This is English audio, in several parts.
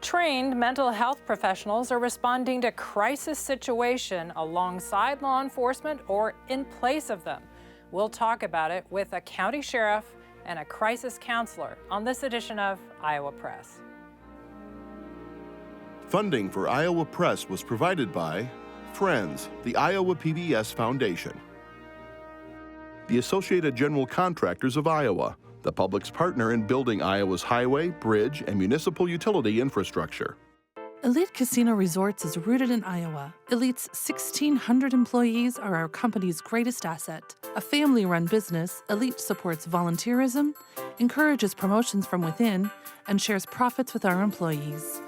Trained mental health professionals are responding to crisis situation alongside law enforcement or in place of them. We'll talk about it with a county sheriff and a crisis counselor on this edition of Iowa Press. Funding for Iowa Press was provided by Friends, the Iowa PBS Foundation, the Associated General Contractors of Iowa, the public's partner in building Iowa's highway, bridge, and municipal utility infrastructure. Elite Casino Resorts is rooted in Iowa. Elite's 1,600 employees are our company's greatest asset. A family-run business, Elite supports volunteerism, encourages promotions from within, and shares profits with our employees.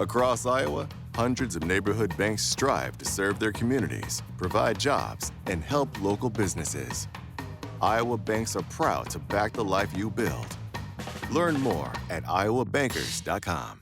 Across Iowa, hundreds of neighborhood banks strive to serve their communities, provide jobs, and help local businesses. Iowa banks are proud to back the life you build. Learn more at iowabankers.com.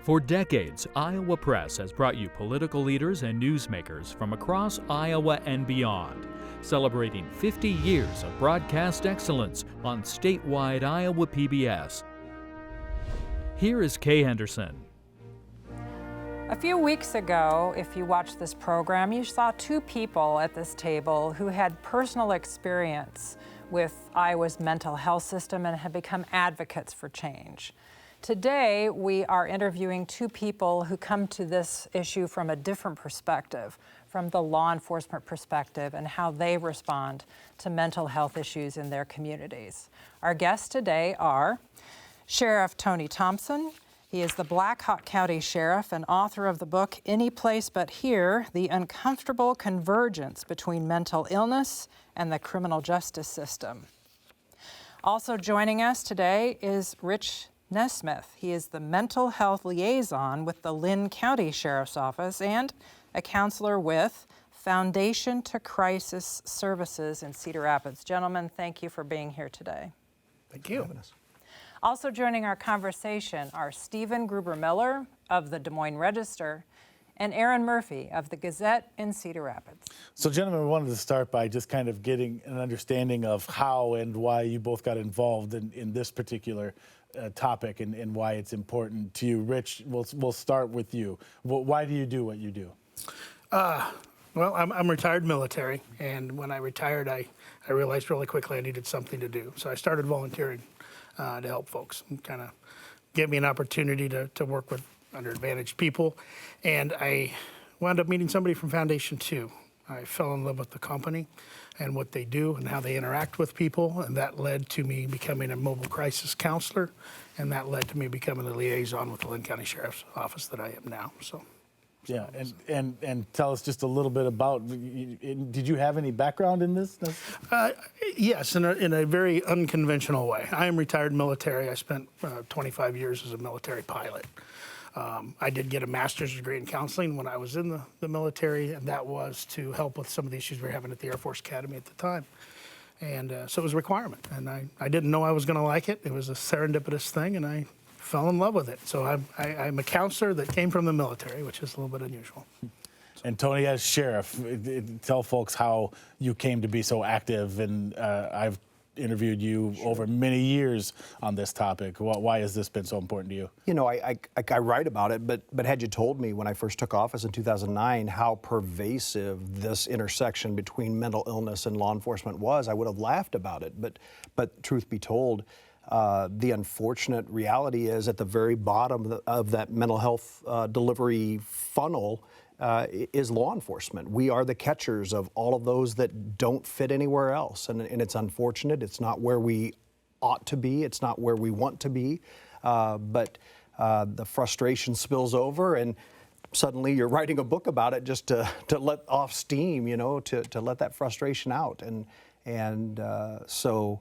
For decades, Iowa Press has brought you political leaders and newsmakers from across Iowa and beyond, celebrating 50 years of broadcast excellence on statewide Iowa PBS. Here is Kay Henderson. A few weeks ago, if you watched this program, you saw two people at this table who had personal experience with Iowa's mental health system and have become advocates for change. Today, we are interviewing two people who come to this issue from a different perspective, from the law enforcement perspective and how they respond to mental health issues in their communities. Our guests today are Sheriff Tony Thompson. He is the Black Hawk County Sheriff and author of the book Anyplace But Here, The Uncomfortable Convergence Between Mental Illness and the Criminal Justice System. Also joining us today is Rich Nesmith. He is the mental health liaison with the Linn County Sheriff's Office and a counselor with Foundation to Crisis Services in Cedar Rapids. Gentlemen, thank you for being here today. Thank you. Also joining our conversation are Stephen Gruber-Miller of the Des Moines Register and Erin Murphy of the Gazette in Cedar Rapids. So gentlemen, we wanted to start by just kind of getting an understanding of how and why you both got involved in this particular topic and why it's important to you. Rich, we'll start with you. Why do you do what you do? Well, I'm retired military, and when I retired, I realized really quickly I needed something to do. So I started volunteering to help folks and kind of give me an opportunity to work with underadvantaged people. And I wound up meeting somebody from Foundation 2. I fell in love with the company and what they do and how they interact with people, and that led to me becoming a mobile crisis counselor, and that led to me becoming the liaison with the Linn County Sheriff's Office that I am now. So, yeah, and tell us just a little bit about, did you have any background in this? Yes, in a very unconventional way. I am retired military. I spent 25 years as a military pilot. I did get a master's degree in counseling when I was in the military, and that was to help with some of the issues we were having at the Air Force Academy at the time. And so it was a requirement, and I didn't know I was going to like it. It was a serendipitous thing, and I fell in love with it. So I'm a counselor that came from the military, which is a little bit unusual. And Tony, as sheriff, tell folks how you came to be so active, and I've interviewed you over many years on this topic. Why has this been so important to you? You know, I write about it, but had you told me when I first took office in 2009 how pervasive this intersection between mental illness and law enforcement was, I would have laughed about it. But truth be told, the unfortunate reality is at the very bottom of that mental health delivery funnel is law enforcement. We are the catchers of all of those that don't fit anywhere else. And it's unfortunate. It's not where we ought to be. It's not where we want to be. But the frustration spills over, and suddenly you're writing a book about it just to let off steam, you know, to let that frustration out. And so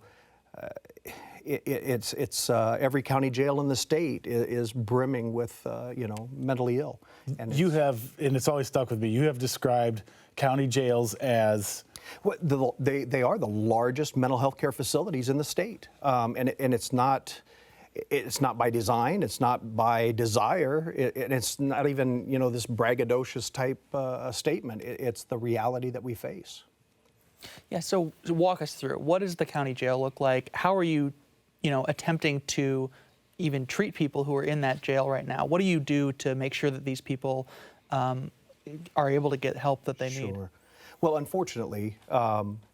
it's every county jail in the state is brimming with mentally ill. And you have, and it's always stuck with me, you have described county jails as they are the largest mental health care facilities in the state, and it's not. It's not by design, it's not by desire, it's not even, this braggadocious type statement. It's the reality that we face. Yeah, so walk us through. What does the county jail look like? How are you, attempting to even treat people who are in that jail right now? What do you do to make sure that these people are able to get help that they need? Well, unfortunately,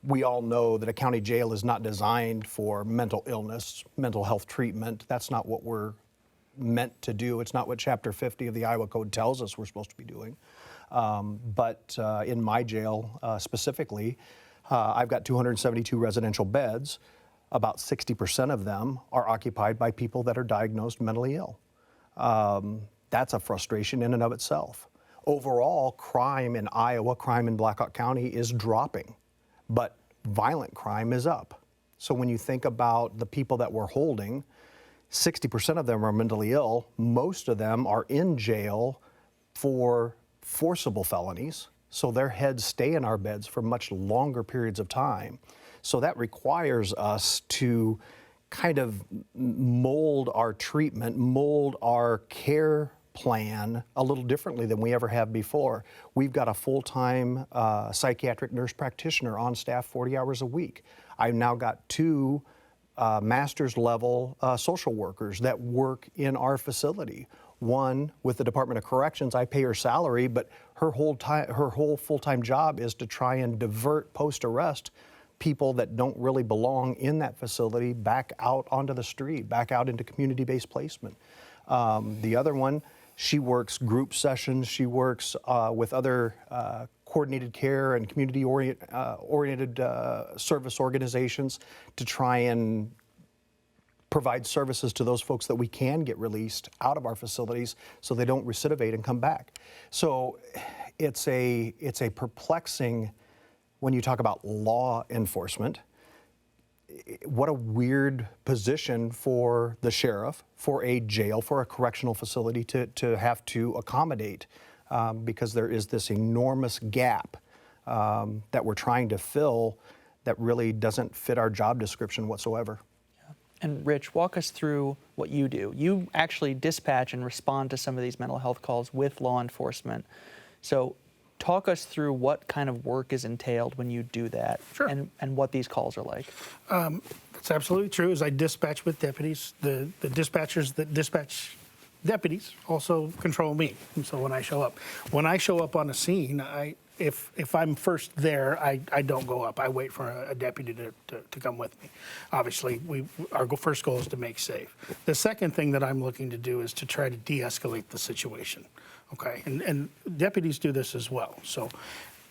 we all know that a county jail is not designed for mental illness, mental health treatment. That's not what we're meant to do. It's not what Chapter 50 of the Iowa Code tells us we're supposed to be doing. But in my jail specifically, I've got 272 residential beds. About 60% of them are occupied by people that are diagnosed mentally ill. That's a frustration in and of itself. Overall, crime in Iowa, crime in Blackhawk County is dropping, but violent crime is up. So when you think about the people that we're holding, 60% of them are mentally ill. Most of them are in jail for forcible felonies, so their heads stay in our beds for much longer periods of time. So that requires us to kind of mold our treatment, mold our care plan a little differently than we ever have before. We've got a full-time psychiatric nurse practitioner on staff 40 hours a week. I've now got 2 master's level social workers that work in our facility. One with the Department of Corrections, I pay her salary, but her whole full-time job is to try and divert post-arrest people that don't really belong in that facility back out onto the street, back out into community-based placement. The other one, she works group sessions. She works with other coordinated care and community-oriented service organizations to try and provide services to those folks that we can get released out of our facilities so they don't recidivate and come back. So it's a perplexing, when you talk about law enforcement, what a weird position for the sheriff, for a jail, for a correctional facility to have to accommodate, because there is this enormous gap that we're trying to fill that really doesn't fit our job description whatsoever. Yeah. And Rich, walk us through what you do. You actually dispatch and respond to some of these mental health calls with law enforcement. So talk us through what kind of work is entailed when you do that. Sure. And what these calls are like. That's absolutely true. As I dispatch with deputies, the dispatchers that dispatch deputies also control me. And so when I show up on a scene, if I'm first there, I don't go up. I wait for a deputy to come with me. Obviously, our first goal is to make safe. The second thing that I'm looking to do is to try to de-escalate the situation. Okay, and deputies do this as well. So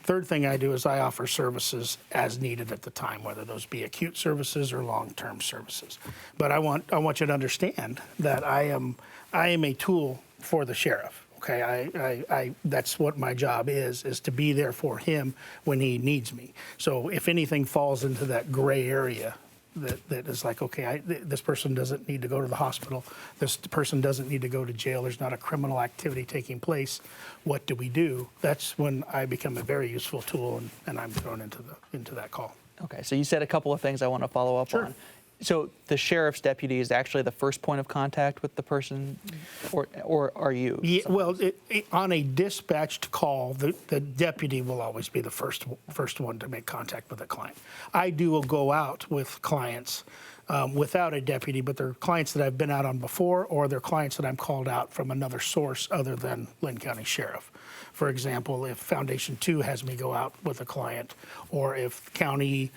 third thing I do is I offer services as needed at the time, whether those be acute services or long-term services. But I want you to understand that I am a tool for the sheriff. Okay, that's what my job is to be there for him when he needs me. So if anything falls into that gray area, that is like, okay, this person doesn't need to go to the hospital. This person doesn't need to go to jail. There's not a criminal activity taking place. What do we do? That's when I become a very useful tool, and I'm thrown into that call. Okay, so you said a couple of things I want to follow up on. So the sheriff's deputy is actually the first point of contact with the person, or are you? Yeah, well, on a dispatched call, the deputy will always be the first one to make contact with a client. I do go out with clients without a deputy, but they're clients that I've been out on before, or they're clients that I'm called out from another source other than Linn County Sheriff. For example, if Foundation 2 has me go out with a client, or if County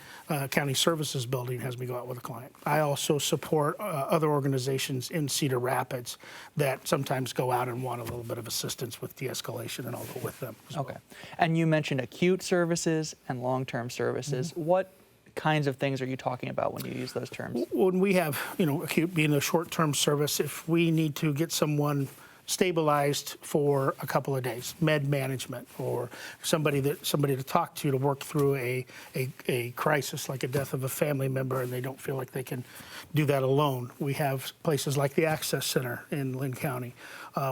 Services Building has me go out with a client. I also support other organizations in Cedar Rapids that sometimes go out and want a little bit of assistance with de-escalation, and I'll go with them as well. Okay. And you mentioned acute services and long-term services. Mm-hmm. What kinds of things are you talking about when you use those terms? When we have, acute being a short-term service, if we need to get someone stabilized for a couple of days, med management, or somebody to talk to work through a crisis like a death of a family member, and they don't feel like they can do that alone. We have places like the Access Center in Linn County,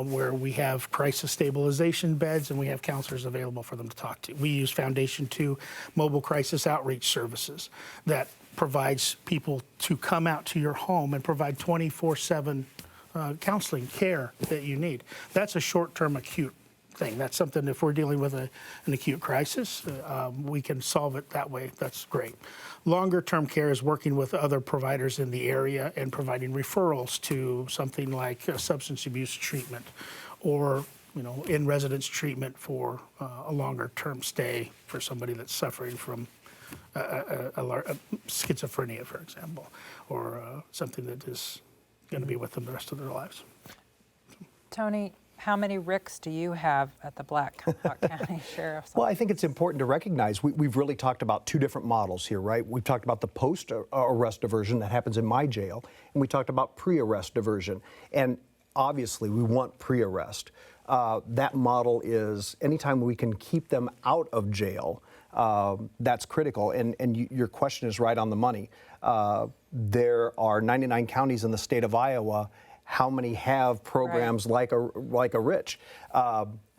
where we have crisis stabilization beds, and we have counselors available for them to talk to. We use Foundation 2 mobile crisis outreach services that provides people to come out to your home and provide 24/7 counseling care that you need. That's a short-term acute thing. That's something, if we're dealing with an acute crisis, we can solve it that way. That's great. Longer-term care is working with other providers in the area and providing referrals to something like substance abuse treatment, or in residence treatment for a longer-term stay for somebody that's suffering from schizophrenia, for example, or something that is going to be with them the rest of their lives. Tony, how many RICs do you have at the Black Hawk County Sheriff's Office? Well, I think it's important to recognize we've really talked about two different models here, right? We've talked about the post-arrest diversion that happens in my jail, and we talked about pre-arrest diversion. And obviously, we want pre-arrest. That model is anytime we can keep them out of jail, that's critical. And your question is right on the money. There are 99 counties in the state of Iowa. How many have programs like a Rich?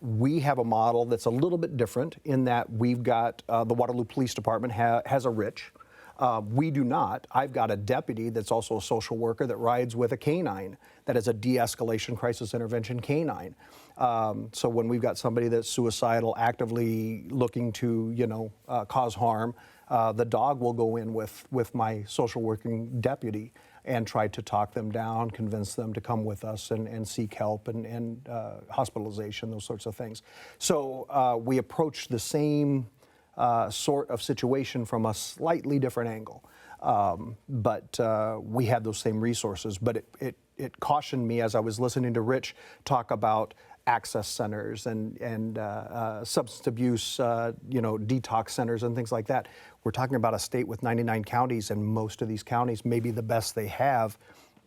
We have a model that's a little bit different in that we've got the Waterloo Police Department has a Rich. We do not. I've got a deputy that's also a social worker that rides with a canine that is a de-escalation crisis intervention canine. So when we've got somebody that's suicidal, actively looking to cause harm, the dog will go in with my social working deputy and try to talk them down, convince them to come with us and seek help and hospitalization, those sorts of things. So we approach the same sort of situation from a slightly different angle. But we had those same resources. But it cautioned me as I was listening to Rich talk about access centers and substance abuse, detox centers and things like that. We're talking about a state with 99 counties, and most of these counties, maybe the best they have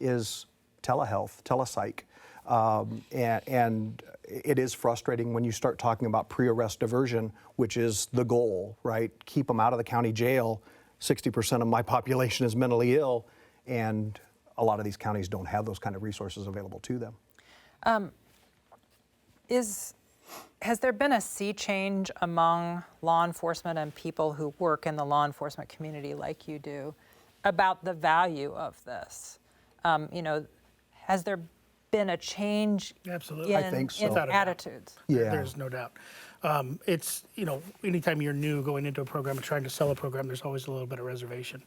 is telehealth, telepsych. And it is frustrating when you start talking about pre-arrest diversion, which is the goal, right? Keep them out of the county jail. 60% of my population is mentally ill, and a lot of these counties don't have those kind of resources available to them. Has there been a sea change among law enforcement and people who work in the law enforcement community like you do about the value of this? Has there been a change Absolutely. in, I think so. in attitudes? Yeah. There's no doubt. It's, anytime you're new going into a program and trying to sell a program, there's always a little bit of reservation.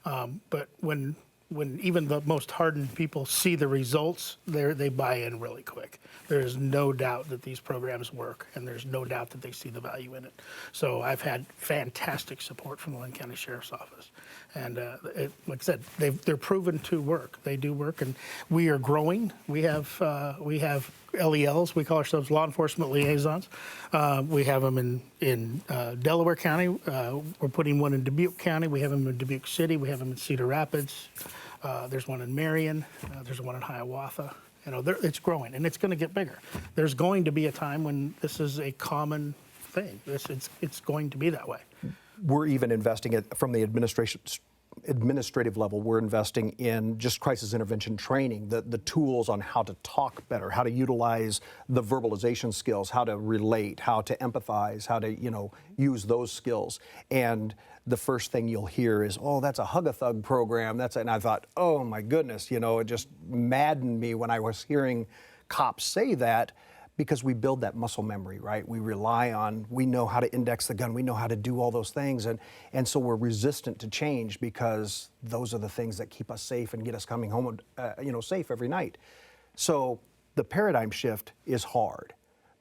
But when even the most hardened people see the results, they buy in really quick. There is no doubt that these programs work, and there's no doubt that they see the value in it. So I've had fantastic support from the Linn County Sheriff's Office. And like I said, they're proven to work. They do work, and we are growing. We have LELs. We call ourselves law enforcement liaisons. We have them in Delaware County. We're putting one in Dubuque County. We have them in Dubuque City. We have them in Cedar Rapids. There's one in Marion. There's one in Hiawatha. It's growing, and it's going to get bigger. There's going to be a time when this is a common thing. It's going to be that way. We're even investing from the administrative level. We're investing in just crisis intervention training, the tools on how to talk better, how to utilize the verbalization skills, how to relate, how to empathize, how to use those skills. And the first thing you'll hear is, "Oh, that's a Hug-a-Thug program." And I thought, "Oh my goodness," it just maddened me when I was hearing cops say that, because we build that muscle memory, right? We know how to index the gun, we know how to do all those things, and so we're resistant to change because those are the things that keep us safe and get us coming home, safe every night. So the paradigm shift is hard,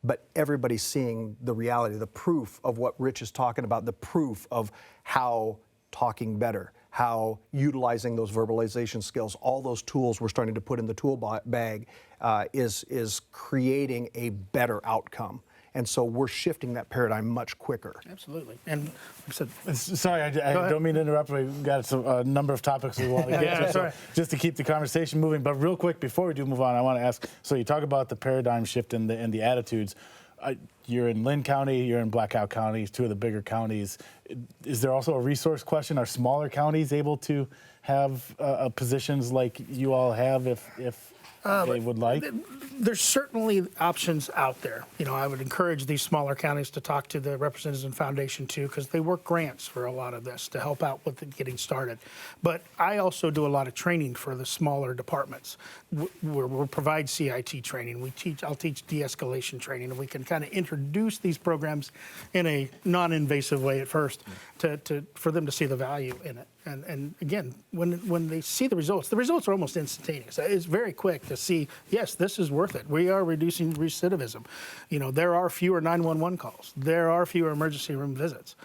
but everybody's seeing the reality, the proof of what Rich is talking about, the proof of how talking better, how utilizing those verbalization skills, all those tools we're starting to put in the tool bag is creating a better outcome. And so we're shifting that paradigm much quicker. Absolutely. And like I said, sorry, I don't mean to interrupt. We've got a number of topics we want to get to, so just to keep the conversation moving. But real quick, before we do move on, I want to ask, so you talk about the paradigm shift and the attitudes. You're in Linn County, you're in Black Hawk County, two of the bigger counties. Is there also a resource question? Are smaller counties able to have positions like you all have if they would like? There's certainly options out there. You know, I would encourage these smaller counties to talk to the representatives and foundation too, because they work grants for a lot of this to help out with getting started. But I also do a lot of training for the smaller departments. We'll provide CIT training. I'll teach de-escalation training, and we can kind of introduce these programs in a non-invasive way at first for them to see the value in it. And again, when they see the results are almost instantaneous. It's very quick to see, yes, this is worth it. We are reducing recidivism. You know, there are fewer 911 calls. There are fewer emergency room visits.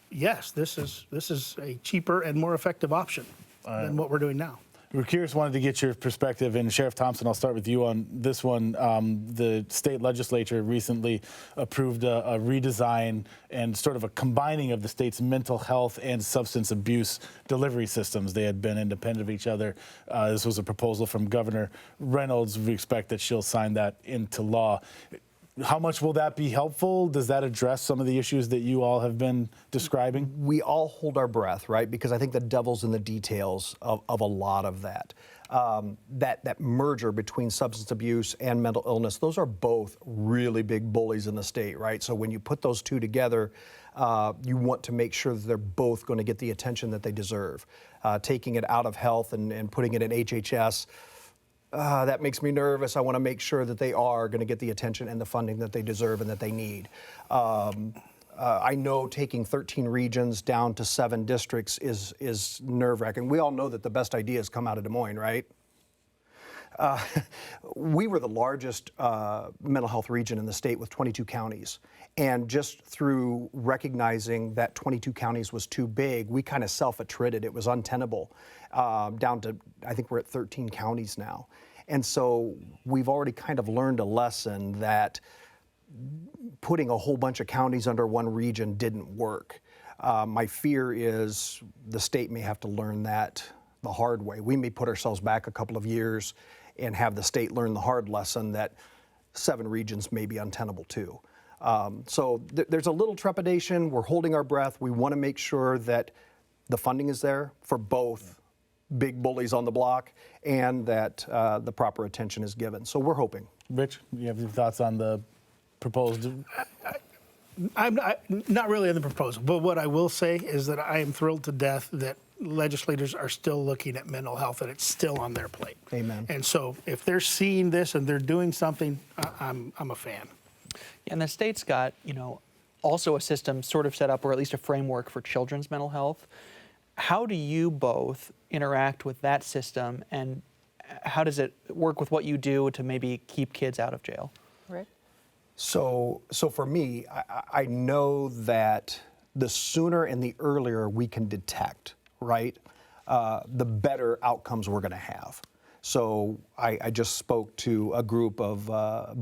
Yes, this is a cheaper and more effective option than what we're doing now. We're curious, wanted to get your perspective, and Sheriff Thompson, I'll start with you on this one. The state legislature recently approved a redesign and sort of a combining of the state's mental health and substance abuse delivery systems. They had been independent of each other. This was a proposal from Governor Reynolds. We expect that she'll sign that into law. How much will that be helpful? Does that address some of the issues that you all have been describing? We all hold our breath, right? Because I think the devil's in the details of a lot of that. That merger between substance abuse and mental illness, those are both really big bullies in the state, right? So when you put those two together, you want to make sure that they're both going to get the attention that they deserve. Taking it out of health and putting it in HHS, that makes me nervous. I want to make sure that they are going to get the attention and the funding that they deserve and that they need. I know taking 13 regions down to 7 districts is nerve-wracking. We all know that the best ideas come out of Des Moines, right? We were the largest mental health region in the state with 22 counties. And just through recognizing that 22 counties was too big, we kind of self-attrited. It was untenable down to, I think we're at 13 counties now. And so we've already kind of learned a lesson that putting a whole bunch of counties under one region didn't work. My fear is the state may have to learn that the hard way. We may put ourselves back a couple of years and have the state learn the hard lesson that 7 regions may be untenable too. So there's a little trepidation. We're holding our breath. We want to make sure that the funding is there for both big bullies on the block and that the proper attention is given. So we're hoping. Rich, you have your thoughts on the proposed? I'm not really on the proposal, but what I will say is that I am thrilled to death that legislators are still looking at mental health and it's still on their plate. Amen. And so if they're seeing this and they're doing something, I'm a fan. And the state's got, also a system sort of set up, or at least a framework for children's mental health. How do you both interact with that system, and how does it work with what you do to maybe keep kids out of jail? Right. So for me, I know that the sooner and the earlier we can detect, right, the better outcomes we're going to have. So I just spoke to a group of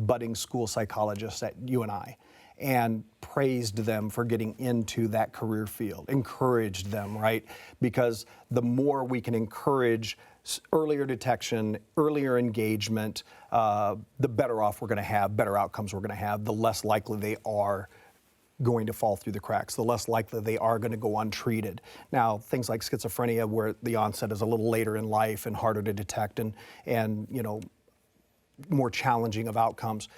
budding school psychologists at UNI and praised them for getting into that career field, encouraged them, right? Because the more we can encourage earlier detection, earlier engagement, the better off we're going to have, better outcomes we're going to have, the less likely they are going to fall through the cracks, the less likely they are going to go untreated. Now, things like schizophrenia, where the onset is a little later in life and harder to detect and more challenging of outcomes,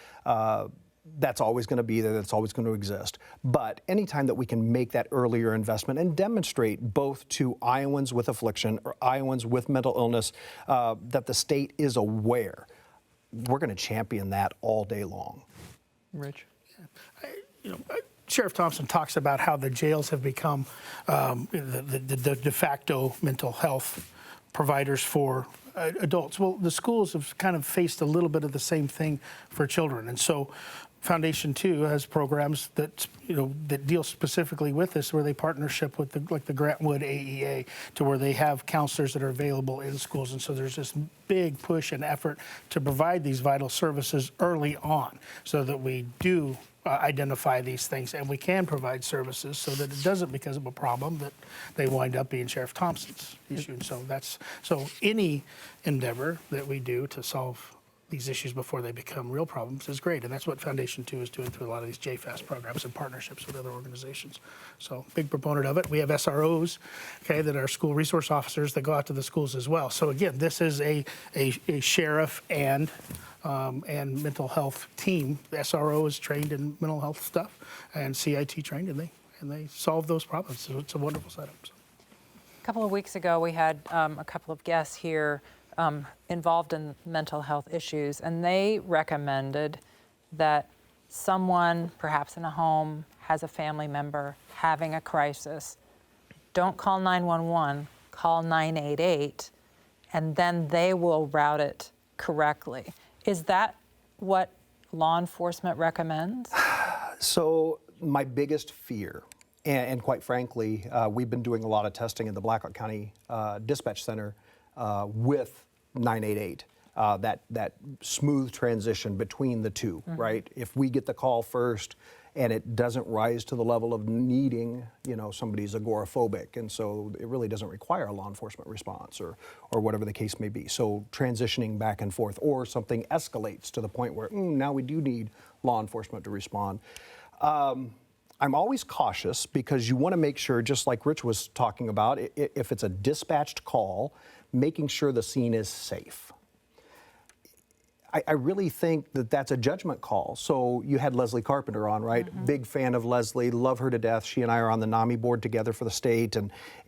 that's always going to be there, that's always going to exist. But anytime that we can make that earlier investment and demonstrate both to Iowans with affliction or Iowans with mental illness that the state is aware, we're going to champion that all day long. Rich? Sheriff Thompson talks about how the jails have become the de facto mental health providers for adults. Well, the schools have kind of faced a little bit of the same thing for children. And so Foundation 2 has programs that that deal specifically with this, where they partnership with the Grantwood AEA, to where they have counselors that are available in schools. And so there's this big push and effort to provide these vital services early on, so that we do identify these things and we can provide services, so that it doesn't become a problem that they wind up being Sheriff Thompson's issue. And so any endeavor that we do to solve these issues before they become real problems is great. And that's what Foundation 2 is doing through a lot of these JFAS programs and partnerships with other organizations. So big proponent of it. We have SROs, okay, that are school resource officers that go out to the schools as well. So again, this is a sheriff and mental health team. The SRO is trained in mental health stuff and CIT trained, and they solve those problems. So it's a wonderful setup. So. A couple of weeks ago, we had a couple of guests here involved in mental health issues, and they recommended that someone, perhaps in a home, has a family member having a crisis. Don't call 911, call 988, and then they will route it correctly. Is that what law enforcement recommends? So my biggest fear, and quite frankly, we've been doing a lot of testing in the Blackhawk County Dispatch Center with 988, that smooth transition between the two, right? If we get the call first and it doesn't rise to the level of needing, somebody's agoraphobic, and so it really doesn't require a law enforcement response or whatever the case may be. So transitioning back and forth, or something escalates to the point where now we do need law enforcement to respond. I'm always cautious because you want to make sure, just like Rich was talking about, if it's a dispatched call, making sure the scene is safe. I really think that that's a judgment call. So you had Leslie Carpenter on, right? Big fan of Leslie, love her to death. She and I are on the NAMI board together for the state,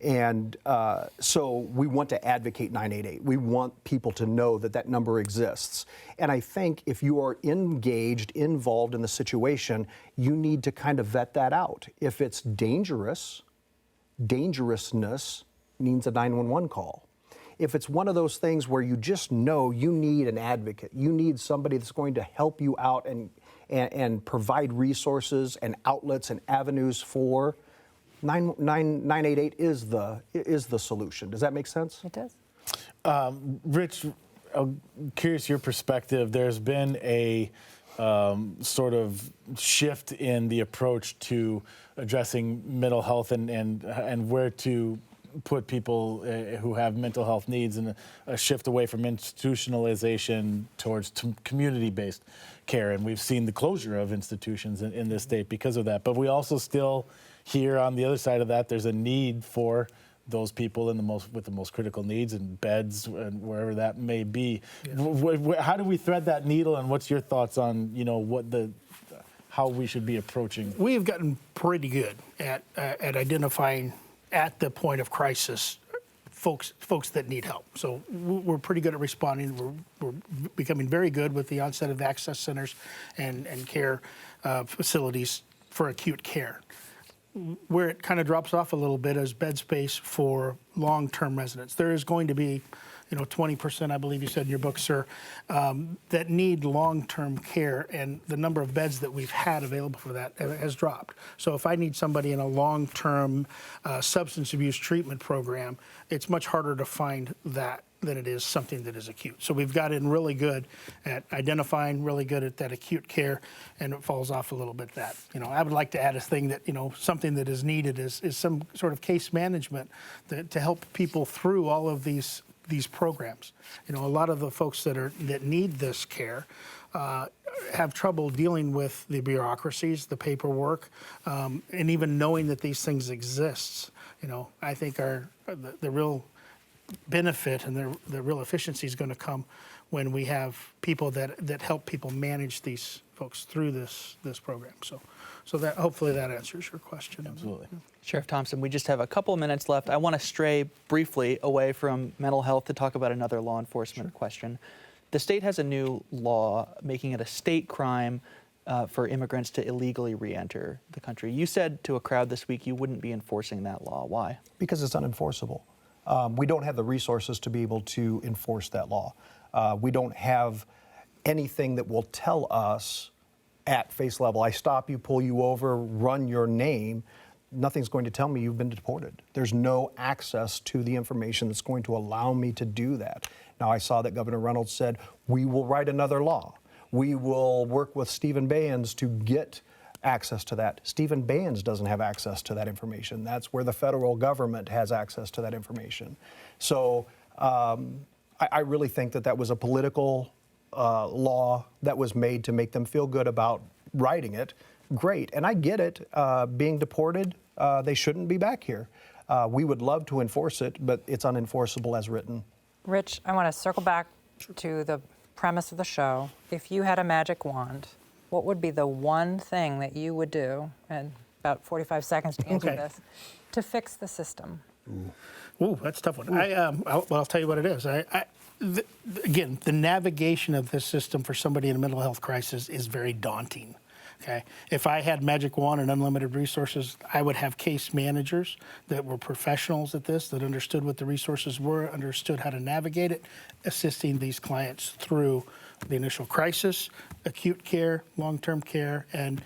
and so we want to advocate 988. We want people to know that number exists. And I think if you are engaged, involved in the situation, you need to kind of vet that out. If it's dangerousness means a 911 call. If it's one of those things where you just know you need an advocate, you need somebody that's going to help you out and provide resources and outlets and avenues for, 988 is the solution. Does that make sense? It does. Rich, I'm curious your perspective. There's been a sort of shift in the approach to addressing mental health and where to put people who have mental health needs, and a shift away from institutionalization towards community-based care. And we've seen the closure of institutions in this state because of that. But we also still hear on the other side of that, there's a need for those people with the most critical needs and beds and wherever that may be. Yeah. How do we thread that needle, and what's your thoughts on how we should be approaching? We've gotten pretty good at identifying at the point of crisis folks that need help. So we're pretty good at responding. We're becoming very good with the onset of access centers and care facilities for acute care. Where it kind of drops off a little bit is bed space for long-term residents. There is going to be 20%, I believe you said in your book, sir, that need long-term care, and the number of beds that we've had available for that has dropped. So if I need somebody in a long-term substance abuse treatment program, it's much harder to find that than it is something that is acute. So we've got in really good at identifying, really good at that acute care, and it falls off a little bit that. I would like to add a thing that, something that is needed is some sort of case management to help people through all of these programs. A lot of the folks that need this care have trouble dealing with the bureaucracies, the paperwork, and even knowing that these things exist. I think the real benefit and the real efficiency is going to come when we have people that help people manage these folks through this program. So that hopefully that answers your question. Absolutely. Sheriff Thompson, we just have a couple of minutes left. I want to stray briefly away from mental health to talk about another law enforcement question. The state has a new law making it a state crime for immigrants to illegally re-enter the country. You said to a crowd this week you wouldn't be enforcing that law. Why? Because it's unenforceable. We don't have the resources to be able to enforce that law. We don't have anything that will tell us at face level, I stop you, pull you over, run your name, nothing's going to tell me you've been deported. There's no access to the information that's going to allow me to do that. Now, I saw that Governor Reynolds said, we will write another law. We will work with Stephen Baynes to get access to that. Stephen Baynes doesn't have access to that information. That's where the federal government has access to that information. So I really think that was a political law that was made to make them feel good about writing it, great. And I get it. Being deported, they shouldn't be back here. We would love to enforce it, but it's unenforceable as written. Rich, I want to circle back to the premise of the show. If you had a magic wand, what would be the one thing that you would do, and about 45 seconds to answer this, to fix the system? Ooh, that's a tough one. I'll tell you what it is. Again, the navigation of this system for somebody in a mental health crisis is very daunting. Okay, if I had magic wand and unlimited resources, I would have case managers that were professionals at this, that understood what the resources were, understood how to navigate it, assisting these clients through the initial crisis, acute care, long-term care, and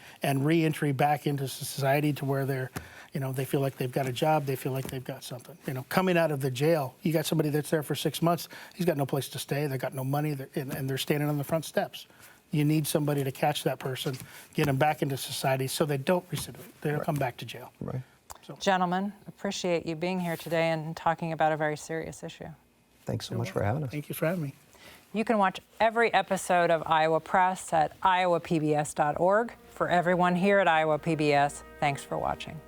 reentry back into society to where they're, they feel like they've got a job, they feel like they've got something. Coming out of the jail, you got somebody that's there for 6 months, he's got no place to stay, they've got no money, and they're standing on the front steps. You need somebody to catch that person, get them back into society so they don't recidivate, they don't come back to jail. Right. So. Gentlemen, appreciate you being here today and talking about a very serious issue. Thanks so much for having us. Thank you for having me. You can watch every episode of Iowa Press at iowapbs.org. For everyone here at Iowa PBS, thanks for watching.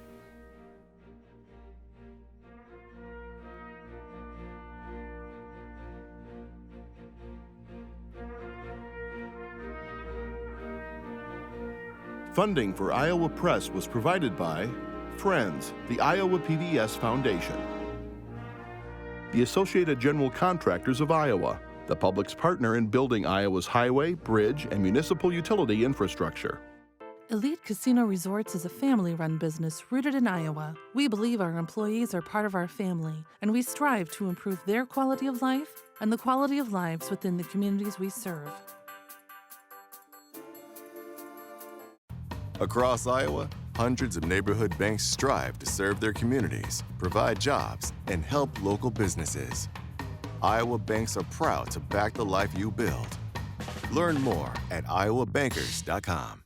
Funding for Iowa Press was provided by Friends, the Iowa PBS Foundation, the Associated General Contractors of Iowa, the public's partner in building Iowa's highway, bridge, and municipal utility infrastructure. Elite Casino Resorts is a family-run business rooted in Iowa. We believe our employees are part of our family, and we strive to improve their quality of life and the quality of lives within the communities we serve. Across Iowa, hundreds of neighborhood banks strive to serve their communities, provide jobs, and help local businesses. Iowa banks are proud to back the life you build. Learn more at iowabankers.com.